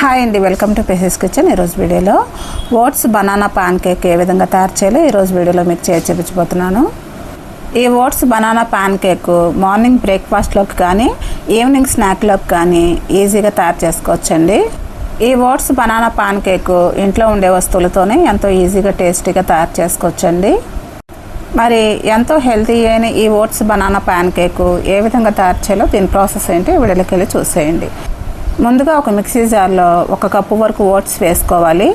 Hi అండి, welcome to phases kitchen. ఈరోజు వీడియోలో ఓట్స్ బనానా పాన్ కేక్ ఏ విధంగా తయారు చేయాలో ఈరోజు వీడియోలో మీకు చూపించబోతున్నాను. ఈ oats banana pancake morning బ్రేక్ఫాస్ట్లోకి కానీ ఈవినింగ్ స్నాక్లోకి కానీ ఈజీగా తయారు చేసుకోవచ్చండి. ఈ ఓట్స్ బనానా పాన్ కేక్ ఇంట్లో ఉండే వస్తువులతోనే ఎంతో ఈజీగా టేస్టీగా తయారు చేసుకోవచ్చండి. మరి ఎంతో హెల్తీ అయిన ఈ ఓట్స్ బనానా పాన్ కేక్ ఏ విధంగా తయారు చేయాలో దీని ప్రాసెస్ ఏంటి వీడియోలోకి వెళ్ళి చూసేయండి. ముందుగా ఒక మిక్సీ జార్లో 1 కప్పు వరకు ఓట్స్ వేసుకోవాలి.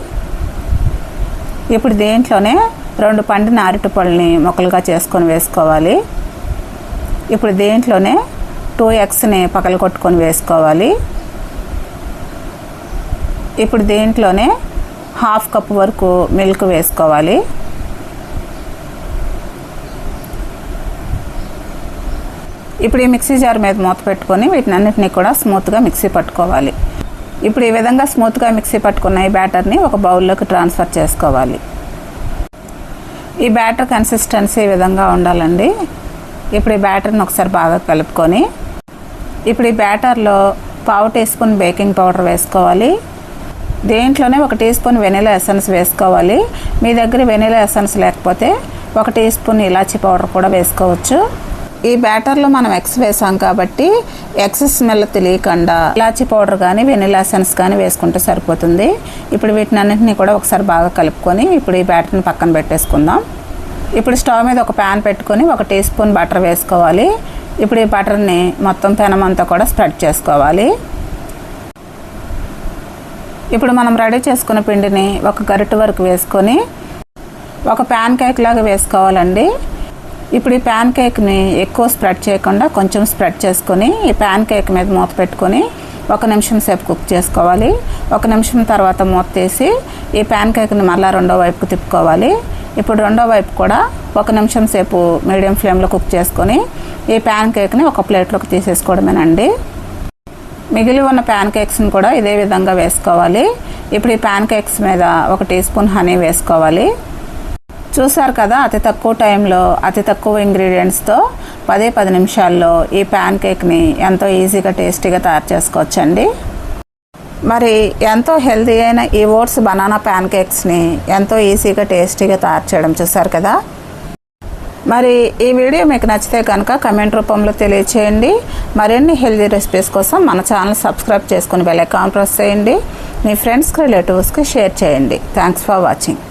ఇప్పుడు దీంట్లోనే 2 పండిన అరటిపళ్ళని ముక్కలుగా చేసుకొని వేసుకోవాలి. ఇప్పుడు దీంట్లోనే 2 ఎగ్స్ని పగలగొట్టుకొని వేసుకోవాలి. ఇప్పుడు దీంట్లోనే 1/2 కప్పు వరకు మిల్క్ వేసుకోవాలి. ఇప్పుడు ఈ మిక్సీ జార్ మీద మూత పెట్టుకొని వీటిని అన్నిటినీ కూడా స్మూత్గా మిక్సీ పట్టుకోవాలి. ఇప్పుడు ఈ విధంగా స్మూత్గా మిక్సీ పట్టుకున్న ఈ బ్యాటర్ని ఒక బౌల్లోకి ట్రాన్స్ఫర్ చేసుకోవాలి. ఈ బ్యాటర్ కన్సిస్టెన్సీ ఈ విధంగా ఉండాలండి. ఇప్పుడు ఈ బ్యాటర్ని ఒకసారి బాగా కలుపుకొని ఇప్పుడు ఈ బ్యాటర్లో 1/2 టీ స్పూన్ బేకింగ్ పౌడర్ వేసుకోవాలి. దీంట్లోనే 1 టీ స్పూన్ వెనిలా ఎసెన్స్ వేసుకోవాలి. మీ దగ్గర వెనిలా ఎసెన్స్ లేకపోతే 1 టీ స్పూన్ ఇలాచీ పౌడర్ కూడా వేసుకోవచ్చు. ఈ బ్యాటర్లో మనం ఎగ్స్ వేసాం కాబట్టి ఎగ్స్ స్మెల్ తెలియకుండా ఇలాచీ పౌడర్ కానీ వెనిలా ఎసెన్స్ కానీ వేసుకుంటే సరిపోతుంది. ఇప్పుడు వీటిని అన్నింటినీ కూడా ఒకసారి బాగా కలుపుకొని ఇప్పుడు ఈ బ్యాటర్ని పక్కన పెట్టేసుకుందాం. ఇప్పుడు స్టవ్ మీద ఒక ప్యాన్ పెట్టుకొని 1 టీ స్పూన్ బటర్ వేసుకోవాలి. ఇప్పుడు ఈ బటర్ని మొత్తం పెనం అంతా కూడా స్ప్రెడ్ చేసుకోవాలి. ఇప్పుడు మనం రెడీ చేసుకున్న పిండిని 1 గరిటె వరకు వేసుకొని ఒక ప్యాన్ కేక్ లాగా వేసుకోవాలండి. ఇప్పుడు ఈ ప్యాన్ కేక్ని ఎక్కువ స్ప్రెడ్ చేయకుండా కొంచెం స్ప్రెడ్ చేసుకొని ఈ ప్యాన్ కేక్ మీద మూత పెట్టుకొని 1 నిమిషం సేపు కుక్ చేసుకోవాలి. 1 నిమిషం తర్వాత మూత తీసి ఈ ప్యాన్ కేక్ని మళ్ళీ రెండో వైపుకు తిప్పుకోవాలి. ఇప్పుడు రెండో వైపు కూడా 1 నిమిషం సేపు మీడియం ఫ్లేమ్లో కుక్ చేసుకొని ఈ ప్యాన్ కేక్ని ఒక ప్లేట్లోకి తీసేసుకోవడమేనండి. మిగిలి ఉన్న ప్యాన్ కేక్స్ని కూడా ఇదే విధంగా వేసుకోవాలి. ఇప్పుడు ఈ ప్యాన్ కేక్స్ మీద 1 టీ స్పూన్ హనీ వేసుకోవాలి. చూసారు కదా, అతి తక్కువ టైంలో అతి తక్కువ ఇంగ్రీడియంట్స్తో 10 నిమిషాల్లో ఈ ప్యాన్ కేక్ని ఎంతో ఈజీగా టేస్టీగా తయారు చేసుకోవచ్చండి. మరి ఎంతో హెల్తీ అయిన ఈ ఓట్స్ బనానా ప్యాన్ కేక్స్ని ఎంతో ఈజీగా టేస్టీగా తయారు చేయడం చూసారు కదా. మరి ఈ వీడియో మీకు నచ్చితే కనుక కమెంట్ రూపంలో తెలియచేయండి. మరిన్ని హెల్తీ రెసిపీస్ కోసం మన ఛానల్ సబ్స్క్రైబ్ చేసుకుని బెల్ ఐకాన్ ప్రెస్ చేయండి. మీ ఫ్రెండ్స్కి రిలేటివ్స్కి షేర్ చేయండి. Thanks for watching.